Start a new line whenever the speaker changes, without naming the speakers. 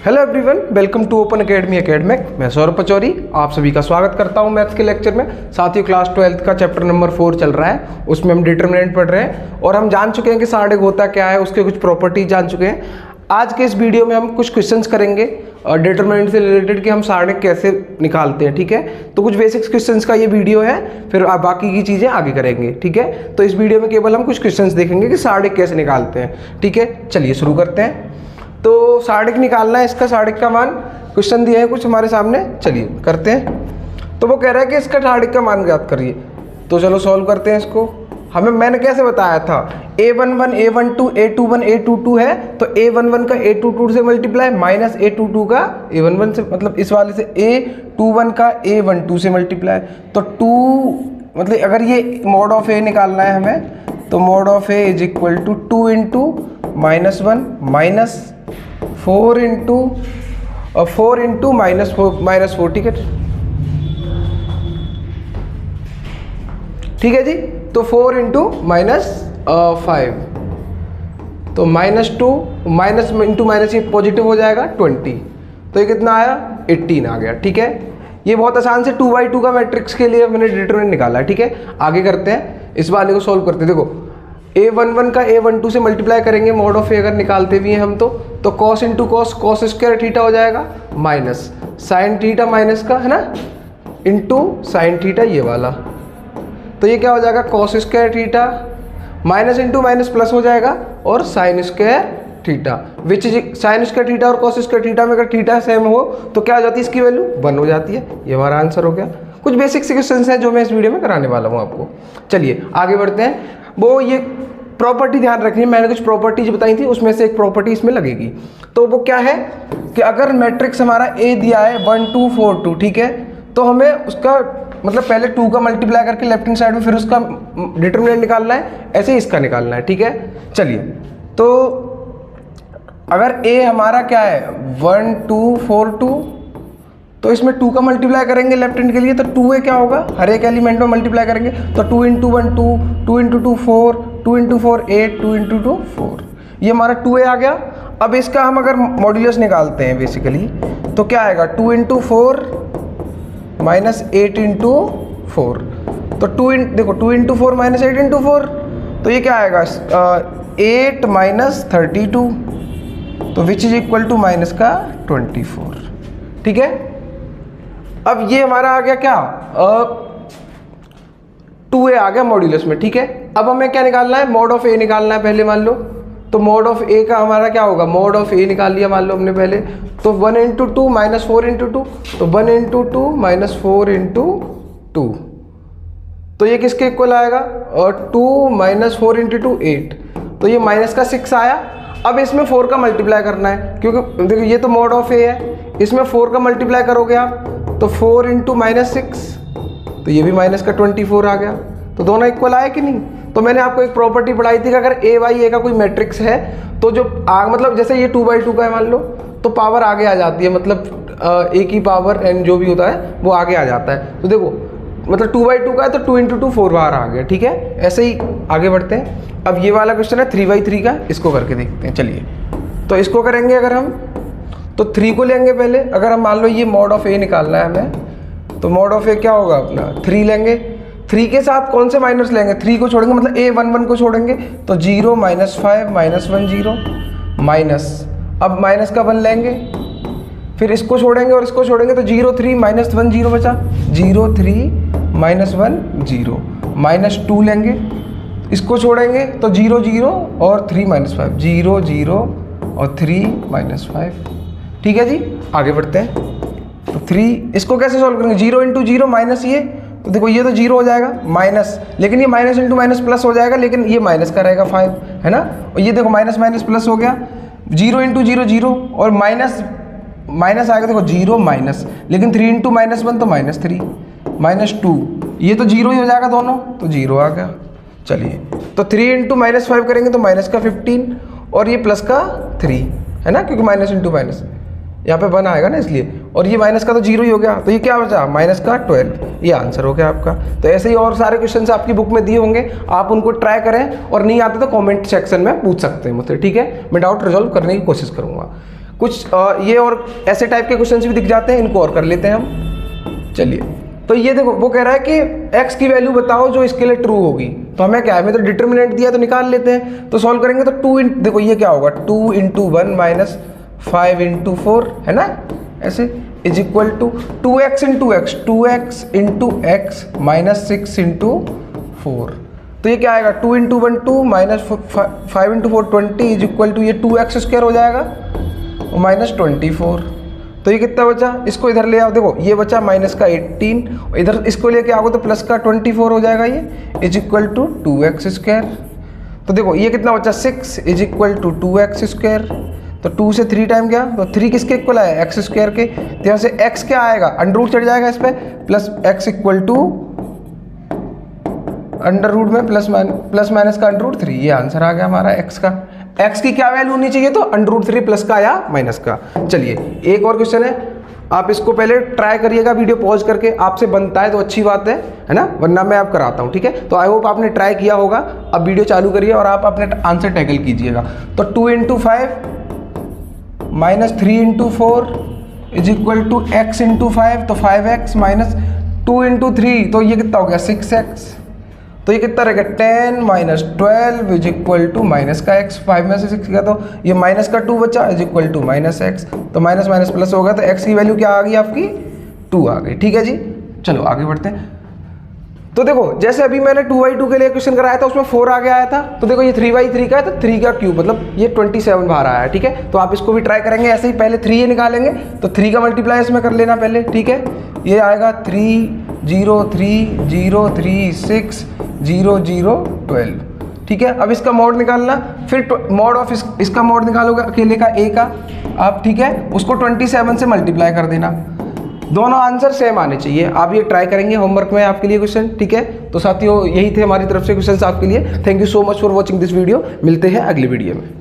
Hello everyone, welcome to open academy academic. मैं सौरभ पचौरी आप सभी का स्वागत करता हूं मैथ्स के लेक्चर में। साथियों, क्लास 12 का चैप्टर नंबर 4 चल रहा है, उसमें हम डिटरमिनेंट पढ़ रहे हैं और हम जान चुके हैं कि सार्डिक होता क्या है, उसके कुछ प्रॉपर्टीज जान चुके हैं। आज के इस वीडियो में हम कुछ क्वेश्चंस करेंगे डिटरमिनेंट से रिलेटेड कि हम सार्डिक कैसे निकालते हैं। ठीक है, तो कुछ बेसिक्स क्वेश्चंस का ये वीडियो है, फिर आप बाकी की चीज़ें आगे करेंगे। ठीक है, तो इस वीडियो में केवल हम कुछ क्वेश्चंस देखेंगे कि सार्डिक कैसे निकालते हैं। ठीक है, चलिए शुरू करते हैं। तो सार्डिक निकालना है, इसका सार्डिक का मान क्वेश्चन दिए हैं कुछ हमारे सामने, चलिए करते हैं। तो वो कह रहा है कि इसका सार्डिक का मान ज्ञात करिए, तो चलो सॉल्व करते हैं इसको। मैंने कैसे बताया था, a11 a12 a21 a22 है, तो a11 का a22 से मल्टीप्लाई माइनस a22 का a11 से, मतलब इस वाले से a21 का a12 से मल्टीप्लाई। तो 2 मतलब अगर ये मॉड ऑफ a निकालना है हमें, तो mod of a is equal to 2 into -1 minus 4 into minus 4। ठीक है जी, तो 4 इंटू -5, तो -2 माइनस इंटू माइनस ये पॉजिटिव हो जाएगा 20, तो ये कितना आया 18 आ गया। ठीक है, ये बहुत आसान से 2/2 का मैट्रिक्स के लिए मैंने डिटरमिनेंट निकाला है। ठीक है, आगे करते हैं, इस वाले को सॉल्व करते हैं। देखो a11 का a12 से मल्टीप्लाई करेंगे, मॉड ऑफ a अगर निकालते भी हैं हम, तो cos into cos square theta हो जाएगा, माइनस साइन थीटा माइनस का है ना, इंटू साइन थीटा ये वाला, तो ये क्या हो जाएगा cos square theta minus into minus plus हो जाएगा और sine square theta, which is sine square theta और cos स्क्वायर थीटा में अगर थीटा सेम हो तो क्या हो जाती है, इसकी वैल्यू 1 हो जाती है। ये हमारा आंसर हो गया। कुछ बेसिक से क्वेश्चंस हैं जो मैं इस वीडियो में कराने वाला हूँ आपको। चलिए आगे बढ़ते हैं। वो ये प्रॉपर्टी ध्यान रखनी है, मैंने कुछ प्रॉपर्टीज बताई थी, उसमें से एक प्रॉपर्टी इसमें लगेगी। तो वो क्या है कि अगर मैट्रिक्स हमारा A दिया है 1 2 4 2, ठीक है, तो हमें उसका मतलब पहले 2 का मल्टीप्लाई करके लेफ्ट हैंड साइड में फिर उसका डिटरमिनेंट निकालना है, ऐसे ही इसका निकालना है। ठीक है, चलिए, तो अगर A हमारा क्या है 1 2 4 2, तो इसमें 2 का मल्टीप्लाई करेंगे लेफ्ट हैंड के लिए, तो 2A क्या होगा, हर एक एलिमेंट में मल्टीप्लाई करेंगे, तो 2 इंटू 1 2, 2 इंटू 2 4, 2 इंटू 4 8, 2 इंटू 2 4, ये हमारा 2A आ गया। अब इसका हम अगर मॉड्यूलस निकालते हैं बेसिकली, तो क्या आएगा 2 इंटू 4 माइनस 8 इंटू 4, तो देखो 2 इंटू 4 माइनस 8 इंटू 4, तो ये क्या आएगा 8 माइनस 32, तो which is equal to minus का 24। ठीक है, अब ये हमारा आ गया क्या 2A आ गया मॉड्यूलस में। ठीक है, अब हमें क्या निकालना है, मॉड ऑफ A निकालना है पहले, मान लो। तो मॉड ऑफ A का हमारा क्या होगा, मॉड ऑफ A निकाल लिया मान लो हमने पहले, तो 1 इंटू 2 माइनस 4 इंटू 2, तो 1 इंटू 2 माइनस 4 इंटू 2, तो ये किसके इक्वल आएगा, और 2 माइनस 4 इंटू 2 8, तो ये माइनस का 6 आया। अब इसमें 4 का मल्टीप्लाई करना है, क्योंकि देखो ये तो मॉड ऑफ A है, इसमें 4 का मल्टीप्लाई करोगे आप, तो 4 इंटू माइनस 6, तो ये भी माइनस का 24 आ गया। तो दोनों इक्वल आए कि नहीं। तो मैंने आपको एक प्रॉपर्टी पढ़ाई थी कि अगर A/A का कोई मैट्रिक्स है, तो जो मतलब जैसे ये 2/2 का है मान लो, तो पावर आगे आ जाती है, मतलब A की पावर n जो भी होता है वो आगे आ जाता है। तो देखो मतलब 2/2 का है, तो 2 इंटू 2 4 बाहर आ गया। ठीक है, ऐसे ही आगे बढ़ते हैं। अब ये वाला क्वेश्चन है 3/3 का, इसको करके देखते हैं। चलिए, तो इसको करेंगे अगर हम, तो 3 को लेंगे पहले। अगर हम मान लो ये मॉड ऑफ A निकालना है हमें, तो मॉड ऑफ A क्या होगा अपना 3 लेंगे। 3 के साथ कौन से माइनस लेंगे, 3 को छोड़ेंगे, मतलब A11 को छोड़ेंगे, तो 0 माइनस 5 माइनस 1 0 माइनस, अब माइनस का 1 लेंगे, फिर इसको छोड़ेंगे और इसको छोड़ेंगे, तो 0 3 माइनस 1 0 बचा, 0 3 माइनस 1 0 माइनस 2 लेंगे, इसको छोड़ेंगे तो 0 0 और 3 माइनस 5, 0 0 और 3 माइनस 5। ठीक है जी, आगे बढ़ते हैं। तो 3 इसको कैसे सॉल्व करेंगे, 0 इंटू 0 माइनस ये, तो देखो ये तो 0 हो जाएगा माइनस, लेकिन ये माइनस इंटू माइनस प्लस हो जाएगा, लेकिन ये माइनस का रहेगा 5, है ना। और ये देखो माइनस माइनस प्लस हो गया, 0 इंटू 0 0 और माइनस आएगा, देखो 0 माइनस, लेकिन 3 इंटू माइनस 1 तो -3 माइनस 2, ये तो 0 ही हो जाएगा दोनों, तो 0 आ गया। चलिए, तो 3 इंटू -5 करेंगे तो माइनस का 15 और ये प्लस का 3, है ना, क्योंकि माइनस इंटू माइनस यहाँ पे 1 आएगा ना इसलिए, और ये माइनस का तो 0 ही हो गया, तो ये क्या बचा माइनस का 12। ये आंसर हो गया आपका। तो ऐसे ही और सारे क्वेश्चंस आपकी बुक में दिए होंगे, आप उनको ट्राई करें, और नहीं आते तो कमेंट सेक्शन में पूछ सकते हैं मुझसे। ठीक है, मैं डाउट रिजॉल्व करने की कोशिश करूँगा। कुछ ये और ऐसे टाइप के क्वेश्चन भी दिख जाते हैं, इनको और कर लेते हैं हम। चलिए, तो ये देखो वो कह रहा है कि x की वैल्यू बताओ जो इसके लिए ट्रू होगी। तो हमें क्या है, हमें तो डिटर्मिनेंट दिया तो निकाल लेते हैं। तो सॉल्व करेंगे तो 2 देखो ये क्या होगा, 2 × 1 माइनस 5 × 4 है ना, ऐसे is equal to 2x × x, 2x × x minus 6 × 4। तो ये क्या आएगा, 2 × 1 2 माइनस 5 × 4 20 इज इक्वल टू ये 2x² हो जाएगा माइनस 24। तो ये कितना बचा, इसको इधर ले आओ, देखो ये बचा माइनस का 18, इधर इसको लेके आओगे तो प्लस का 24 हो जाएगा, ये इज इक्वल टू 2x²। तो देखो ये कितना बचा, 6 इज इक्वल टू 2x²। तो 2 से 3 टाइम गया तो 3 किसके इक्वल आया, x² के। तो यहाँ से x क्या आएगा, अंडर रूट चढ़ जाएगा इस पर, plus x equal to under root में प्लस माइनस का अंडर रूट 3। ये आंसर आ गया हमारा x का। x की क्या वैल्यू होनी चाहिए, तो अंडर रूट 3 प्लस का या माइनस का। चलिए एक और क्वेश्चन है, आप इसको पहले ट्राई करिएगा वीडियो पॉज करके, आपसे बनता है तो अच्छी बात है ना, वरना मैं आप कराता हूँ, ठीक है। तो आई होप आपने ट्राई किया होगा। अब वीडियो चालू करिए और आप अपने आंसर टैकल कीजिएगा। तो 2 × 5 minus 3 × 4 is equal to x × 5, तो 5x माइनस 2 × 3, तो ये कितना हो गया 6x। तो ये कितना रहेगा 10 minus 12 is equal to minus का x, 5 में से 6 गया तो ये माइनस का 2 बचा is equal to minus x। तो माइनस माइनस प्लस होगा तो x की वैल्यू क्या आ गई आपकी, 2 आ गई। ठीक है जी, चलो आगे बढ़ते हैं। तो देखो जैसे अभी मैंने 2/2 के लिए क्वेश्चन कराया था, उसमें 4 आगे आया था। तो देखो ये 3/3 का है, तो 3 का क्यूब मतलब ये 27 बाहर आया है। ठीक है, तो आप इसको भी ट्राई करेंगे ऐसे ही, पहले 3 ये निकालेंगे तो 3 का मल्टीप्लाई इसमें कर लेना पहले। ठीक है, ये आएगा 3 0 3 0 3 6 0 0 12। ठीक है, अब इसका मोड निकालना, फिर मोड ऑफ इसका मोड निकालोगे अकेले का a का आप। ठीक है, उसको 27 से मल्टीप्लाई कर देना, दोनों आंसर सेम आने चाहिए। आप ये ट्राई करेंगे, होमवर्क में आपके लिए क्वेश्चन। ठीक है, तो साथियों यही थे हमारी तरफ से क्वेश्चन आपके लिए। Thank you so much for watching this video. मिलते हैं अगली वीडियो में।